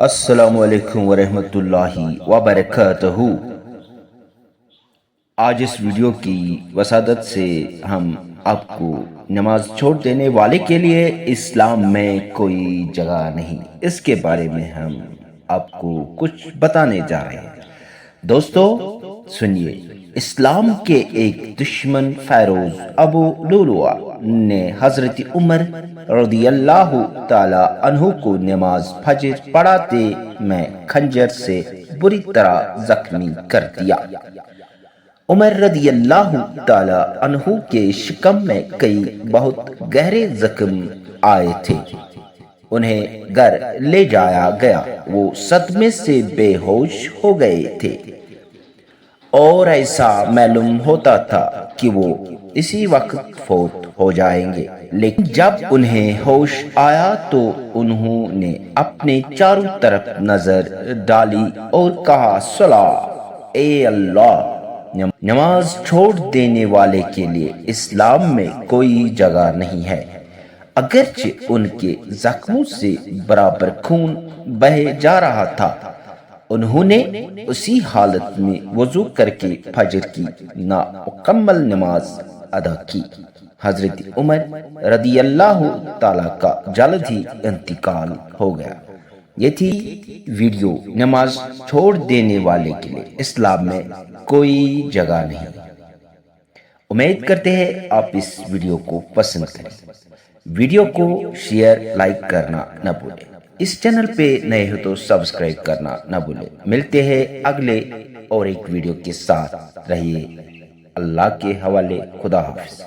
السلام علیکم ورحمۃ اللہ وبرکاتہ۔ آج اس ویڈیو کی وسادت سے ہم آپ کو نماز چھوڑ دینے والے کے لیے اسلام میں کوئی جگہ نہیں، اس کے بارے میں ہم آپ کو کچھ بتانے جا رہے ہیں۔ دوستو سنیے، اسلام کے ایک دشمن فیروز ابو لؤلؤہ نے حضرت عمر رضی اللہ تعالی عنہ کو نماز فجر پڑھاتے میں خنجر سے بری طرح زخمی کر دیا۔ عمر رضی اللہ تعالی عنہ کے شکم میں کئی بہت گہرے زخم آئے تھے۔ انہیں گھر لے جایا گیا، وہ صدمے سے بے ہوش ہو گئے تھے اور ایسا معلوم ہوتا تھا کہ وہ اسی وقت فوت ہو جائیں گے، لیکن جب انہیں ہوش آیا تو انہوں نے اپنے چاروں طرف نظر ڈالی اور کہا، صلا اے اللہ! نماز چھوڑ دینے والے کے لیے اسلام میں کوئی جگہ نہیں ہے۔ اگرچہ ان کے زخموں سے برابر خون بہہ جا رہا تھا، انہوں نے اسی حالت میں وضو کر کے فجر کی نامکمل نماز ادا کی۔ حضرت عمر رضی اللہ تعالیٰ کا جلد ہی انتقال ہو گیا۔ یہ تھی ویڈیو نماز چھوڑ دینے والے کے لیے اسلام میں کوئی جگہ نہیں۔ امید کرتے ہیں آپ اس ویڈیو کو پسند کریں۔ ویڈیو کو شیئر لائک کرنا نہ بھولیں۔ اس چینل پہ نئے ہو تو سبسکرائب کرنا نہ بھولیں۔ ملتے ہیں اگلے اور ایک ویڈیو کے ساتھ، رہیے اللہ کے حوالے۔ خدا حافظ۔